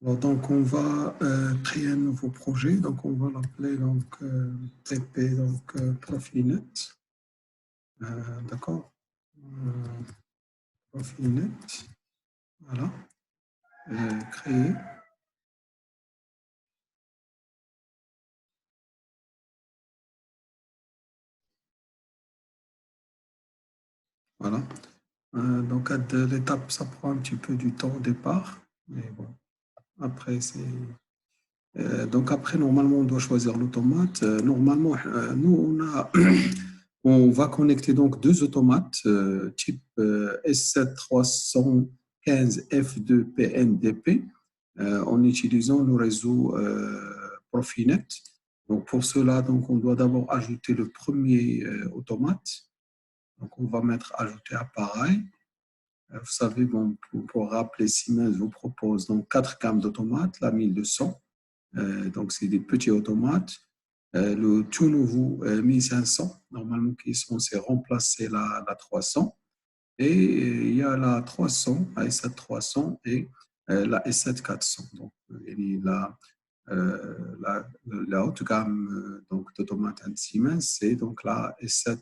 Alors, donc, on va créer un nouveau projet. Donc, on va l'appeler TP, Profinet. D'accord. Profinet. Voilà. Créer. Voilà. Donc, à l'étape, ça prend un petit peu du temps au départ. Mais bon, après, c'est. Donc, après, normalement, on doit choisir l'automate. Normalement, nous, on va connecter donc deux automates type S7315F2PNDP en utilisant le réseau Profinet. Donc, pour cela, donc, on doit d'abord ajouter le premier automate. Donc, on va mettre ajouter appareil. Vous savez, bon, pour rappeler, Siemens vous propose donc 4 gammes d'automates, la 1200. Donc, c'est des petits automates. Le tout nouveau 1500, normalement, qui est censé remplacer la 300. Et il y a la 300, la S7 300 et la S7 400. Donc, il y a la haute gamme d'automates Siemens, c'est donc la S7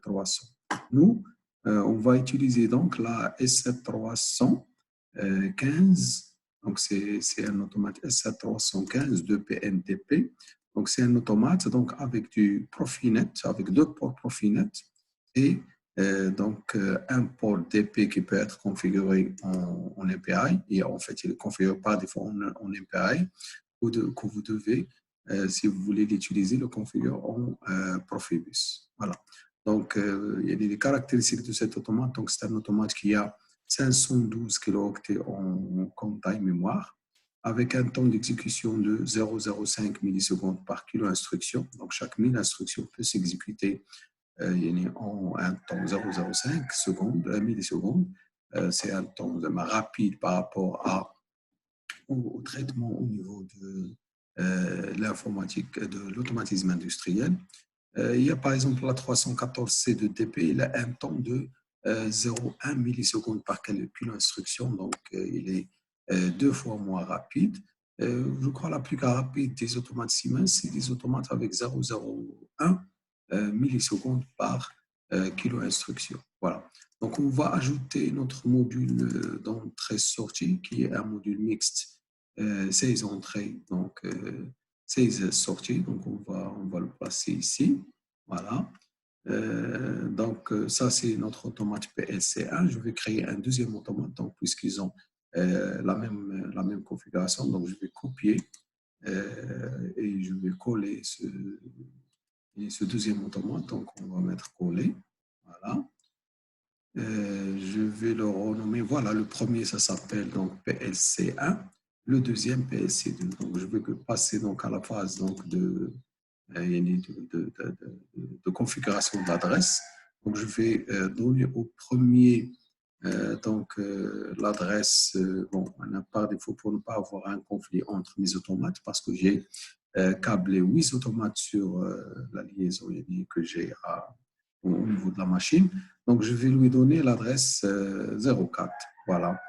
300. Nous, on va utiliser donc la S7 315. Donc, c'est un automate S7 315 de PNTP. Donc, c'est un automate donc, avec du Profinet, avec deux ports Profinet et un port DP qui peut être configuré en MPI. Et en fait, il est configuré par défaut en MPI que vous devez, si vous voulez l'utiliser, le configurer en Profibus. Voilà. Donc, il y a des caractéristiques de cet automate. Donc, c'est un automate qui a 512 kilooctets en taille mémoire, avec un temps d'exécution de 0,05 millisecondes par kilo instruction. Donc, chaque 1000 instructions peut s'exécuter en un temps 0,05 secondes, millisecondes. C'est un temps rapide par rapport au traitement au niveau de l'informatique, de l'automatisme industriel. Il y a par exemple la 314C de DP, il a un temps de 0,1 millisecondes par calcul instruction, donc il est deux fois moins rapide. Je crois la plus rapide des automates Siemens, c'est des automates avec 0,01 millisecondes par kilo instruction. Voilà. Donc, on va ajouter notre module d'entrée-sortie, qui est un module mixte, 16 entrées, donc 16 sorties. Donc, on va le placer ici. Voilà. Donc, ça, c'est notre automate PLC1. Je vais créer un deuxième automate, donc, puisqu'ils ont la même configuration. Donc, je vais copier et je vais coller ce deuxième automate. Donc, on va mettre coller. Voilà. Je vais le renommer. Voilà, le premier, ça s'appelle donc PLC1. Le deuxième, PLC2. Donc, je vais passer donc à la phase donc, de configuration de l'adresse. Donc, je vais donner au premier l'adresse, bon, par défaut pour ne pas avoir un conflit entre mes automates parce que j'ai câblé 8 automates sur la liaison que j'ai au niveau de la machine. Donc, je vais lui donner l'adresse 04. Voilà.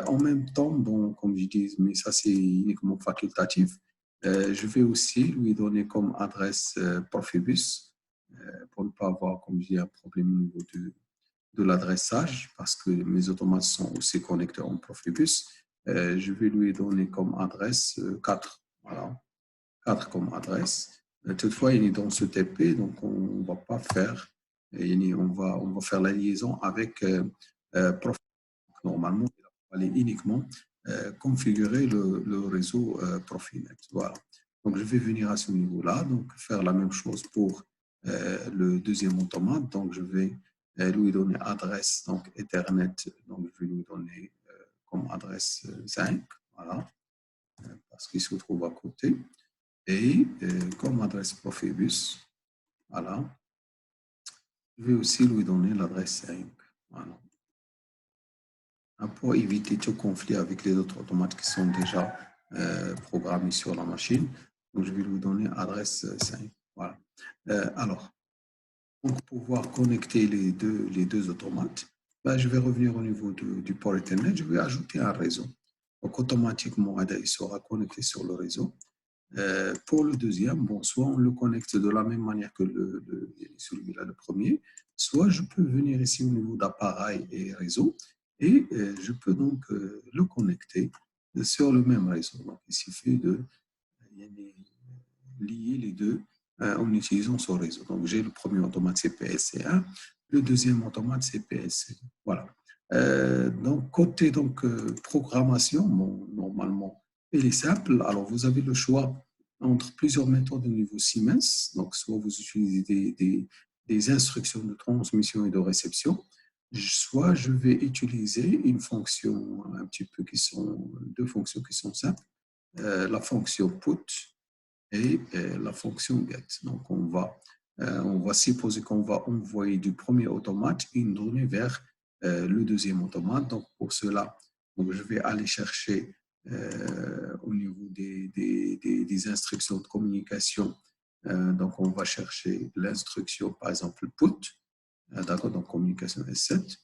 En même temps, bon, comme je dis, mais ça c'est uniquement facultatif, je vais aussi lui donner comme adresse Profibus pour ne pas avoir, comme je dis, un problème au niveau de l'adressage parce que mes automates sont aussi connectés en Profibus. Je vais lui donner comme adresse 4. Voilà. 4 comme adresse. Toutefois, il est dans ce TP, donc on ne va pas faire, on va faire la liaison avec Profibus. Normalement, il va aller uniquement configurer le réseau Profinet. Voilà. Donc, je vais venir à ce niveau-là, donc faire la même chose pour le deuxième automate. Donc, je vais lui donner adresse, donc Ethernet, donc je vais lui donner comme adresse 5, voilà, parce qu'il se trouve à côté. Et comme adresse Profibus, voilà, je vais aussi lui donner l'adresse 5, voilà. Pour éviter tout conflit avec les autres automates qui sont déjà programmés sur la machine. Donc, je vais lui donner adresse 5. Voilà. Alors, pour pouvoir connecter les deux automates, ben, je vais revenir au niveau du port Ethernet. Je vais ajouter un réseau. Donc, automatiquement, il sera connecté sur le réseau. Pour le deuxième, bon, soit on le connecte de la même manière que celui-là, le premier, soit je peux venir ici au niveau d'appareil et réseau et je peux donc le connecter sur le même réseau. Donc, il suffit de lier les deux en utilisant ce réseau. Donc, j'ai le premier automate CPSC1, le deuxième automate CPSC2. Voilà. Donc, côté programmation, bon, normalement, elle est simple. Alors, vous avez le choix entre plusieurs méthodes au niveau Siemens. Donc, soit vous utilisez des instructions de transmission et de réception, soit je vais utiliser une fonction un petit peu deux fonctions qui sont simples, la fonction put et la fonction get. Donc, on va supposer qu'on va envoyer du premier automate une donnée vers le deuxième automate. Donc, pour cela, donc, je vais aller chercher au niveau des instructions de communication. Donc, on va chercher l'instruction, par exemple, put. D'accord, donc communication S7.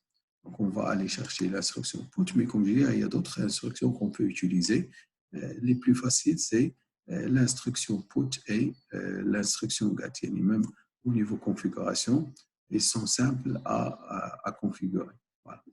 Donc, on va aller chercher l'instruction put, mais comme je dis, il y a d'autres instructions qu'on peut utiliser. Les plus faciles, c'est l'instruction put et l'instruction get. Même au niveau configuration, ils sont simples à configurer. Voilà.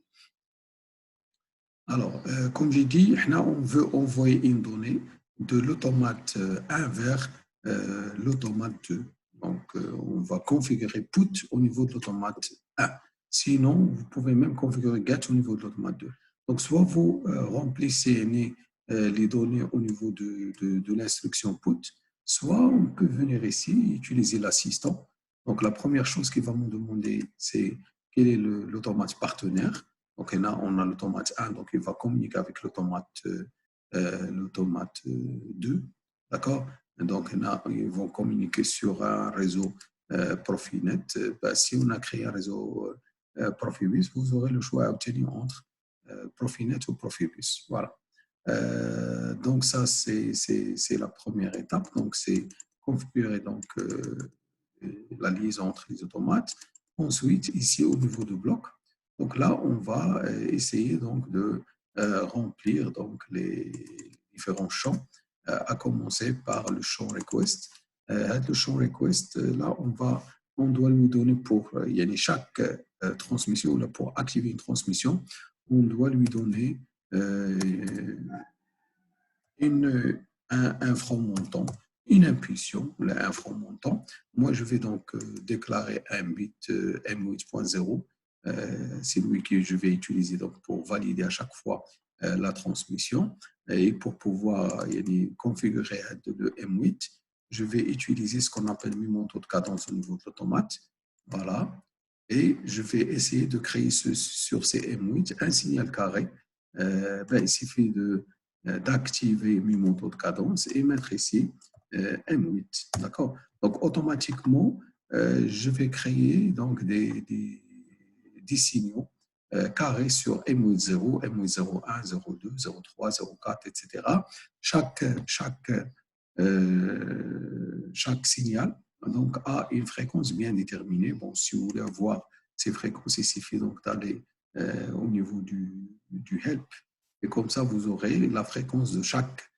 Alors, comme j'ai dit, on veut envoyer une donnée de l'automate 1 vers l'automate 2. Donc, on va configurer put au niveau de l'automate 1. Sinon, vous pouvez même configurer get au niveau de l'automate 2. Donc, soit vous remplissez les données au niveau de l'instruction put, soit on peut venir ici utiliser l'assistant. Donc, la première chose qu'il va me demander, c'est quel est l'automate partenaire. Donc, là, on a l'automate 1, donc il va communiquer avec l'automate 2. D'accord? Donc, là, ils vont communiquer sur un réseau Profinet. Si on a créé un réseau Profibus, vous aurez le choix à obtenir entre Profinet ou Profibus. Voilà. Donc, ça, c'est la première étape. Donc, c'est configurer la liaison entre les automates. Ensuite, ici, au niveau du bloc, donc là, on va essayer donc de remplir donc les différents champs, à commencer par le champ request. Le champ request, là, on doit lui donner pour chaque transmission, là, pour activer une transmission, on doit lui donner un franc montant, une impulsion, un franc montant. Moi, je vais donc déclarer un bit M8.0. C'est lui que je vais utiliser donc, pour valider à chaque fois la transmission. Et pour pouvoir configurer le M8, je vais utiliser ce qu'on appelle mi-monto de cadence au niveau de l'automate. Voilà. Et je vais essayer de créer sur ces M8 un signal carré. Il suffit d'activer mi monto de cadence et mettre ici M8. D'accord? Donc, automatiquement, je vais créer donc des signaux carrés sur M8.0, M8.01, 02, 03, 04, etc. Chaque signal donc, a une fréquence bien déterminée. Bon, si vous voulez avoir ces fréquences, il suffit donc d'aller au niveau du help. Et comme ça, vous aurez la fréquence de chaque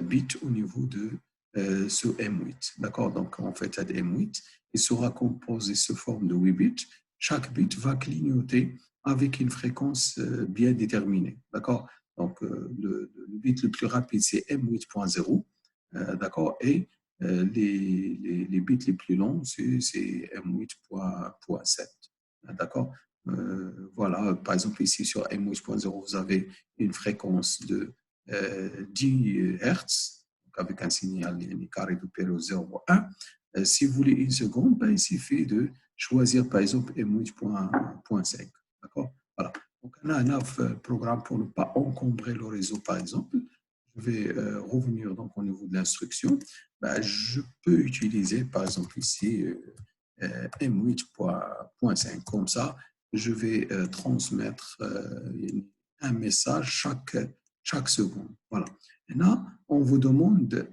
bit au niveau de ce M8. D'accord? Donc, en fait, cet M8, il sera composé sous forme de 8 bits. Chaque bit va clignoter avec une fréquence bien déterminée. D'accord? Donc, le bit le plus rapide, c'est M8.0. D'accord? Et les bits les plus longs, c'est M8.7. D'accord? Voilà, par exemple, ici sur M8.0, vous avez une fréquence de 10 Hz, avec un signal carré de période 0,1. Si vous voulez une seconde, il suffit de choisir, par exemple, M8.5. D'accord? Voilà. Donc, on a un programme pour ne pas encombrer le réseau, par exemple. Je vais revenir donc au niveau de l'instruction. Je peux utiliser, par exemple, ici, M8.5. Comme ça, je vais transmettre un message chaque seconde. Voilà. Maintenant, on vous demande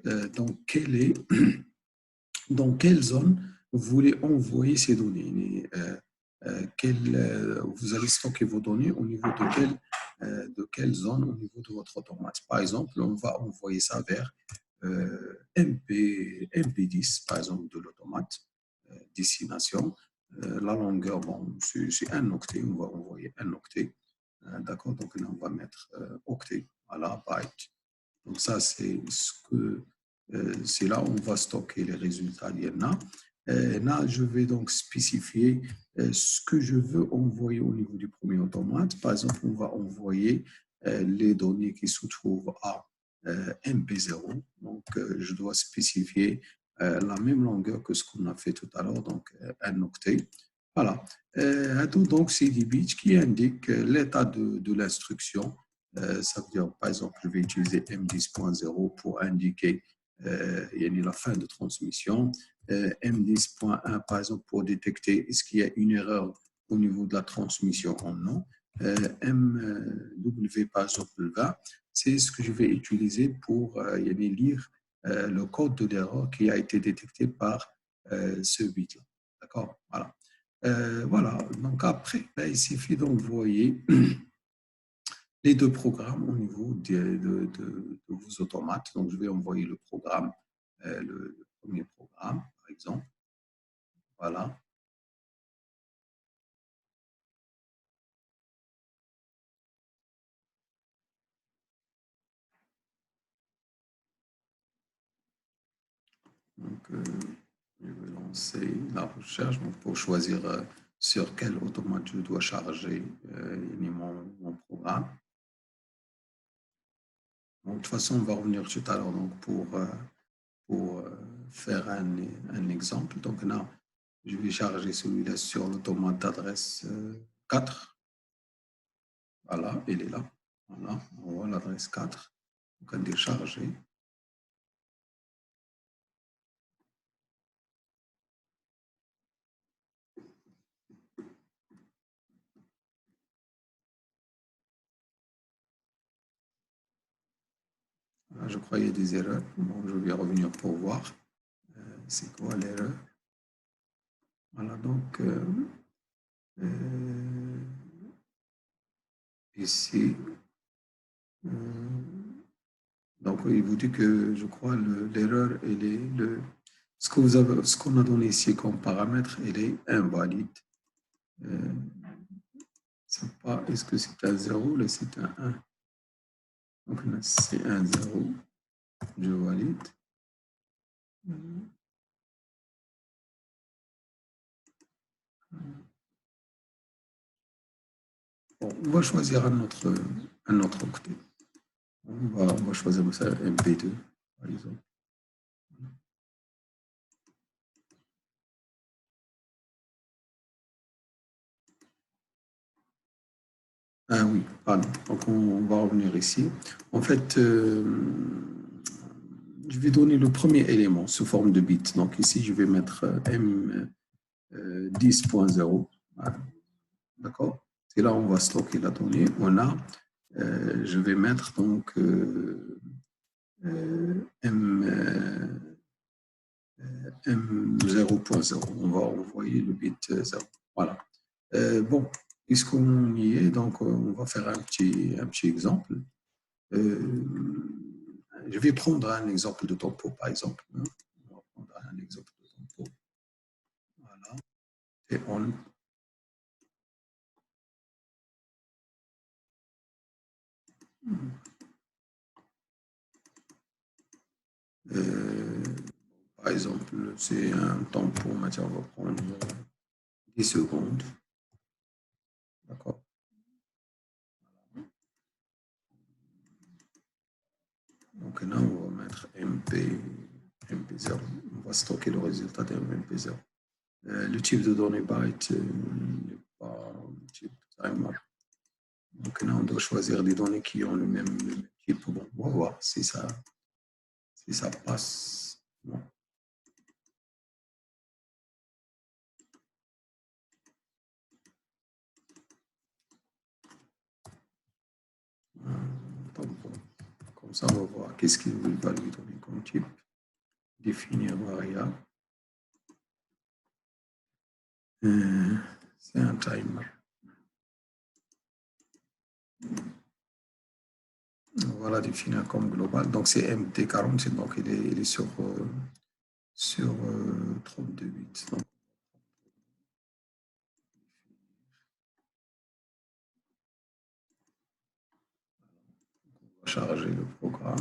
dans quelle zone vous voulez envoyer ces données. Vous allez stocker vos données au niveau de quelle de quelle zone au niveau de votre automate. Par exemple, on va envoyer ça vers MP10, par exemple, de l'automate, destination. La longueur, bon, c'est un octet, on va envoyer un octet. D'accord, donc là, on va mettre octet, voilà, byte. Donc ça, c'est c'est là où on va stocker les résultats d'INA. Là, je vais donc spécifier ce que je veux envoyer au niveau du premier automate. Par exemple, on va envoyer les données qui se trouvent à MP0. Donc, je dois spécifier la même longueur que ce qu'on a fait tout à l'heure, donc un octet. Voilà. Donc, c'est des bits qui indiquent l'état de l'instruction. Ça veut dire, par exemple, je vais utiliser M10.0 pour indiquer la fin de transmission. M10.1, par exemple, pour détecter est-ce qu'il y a une erreur au niveau de la transmission ou non. MW, par exemple, 20, c'est ce que je vais utiliser pour lire le code de l'erreur qui a été détecté par ce bit-là. D'accord? Voilà. Voilà. Donc après, ben, il suffit d'envoyer les deux programmes au niveau de vos automates. Donc, je vais envoyer le programme, le premier programme, par exemple. Voilà. Donc, je vais lancer la recherche donc, pour choisir sur quel automate je dois charger mon programme. Donc, de toute façon, on va revenir tout à l'heure pour faire un exemple. Donc là, je vais charger celui-là sur l'automate d'adresse 4. Voilà, il est là. Voilà, on voit l'adresse 4. Donc, à décharger. Voilà, je crois qu'il y a des erreurs. Bon, je vais revenir pour voir. C'est quoi l'erreur? Voilà, donc ici, donc il vous dit que je crois l'erreur, elle est ce qu'on a donné ici comme paramètre, elle est invalide. Pas, est-ce que c'est un 0 ou c'est un 1? Donc c'est un 0, je valide. Bon, on va choisir un autre octet. On va choisir ça MP2, par exemple. Ah oui, pardon. Donc, on va revenir ici. En fait, je vais donner le premier élément sous forme de bit. Donc, ici, je vais mettre M10.0. Voilà. D'accord? Et là, on va stocker la donnée. On a, je vais mettre donc M0.0. On va envoyer le bit 0. Voilà. Bon, puisqu'on y est, donc on va faire un petit exemple. Je vais prendre un exemple de tempo, par exemple. On va prendre un exemple de tempo. Voilà. Et on. Euh, par exemple, c'est un tempo, on va prendre 10 secondes. D'accord. Donc là, on va mettre MP0. On va stocker le résultat de MP0. Le type de données byte n'est pas le type de timer. Donc là, on doit choisir des données qui ont le même type. Bon, on va voir si ça passe. Bon. Donc, bon. Comme ça, on va voir qu'est-ce qu'il va lui donner comme type. Définir variable. C'est un timer. voilà, définir comme global. Donc, c'est MT46, donc il est sur 32 bits. Donc, on va charger le programme.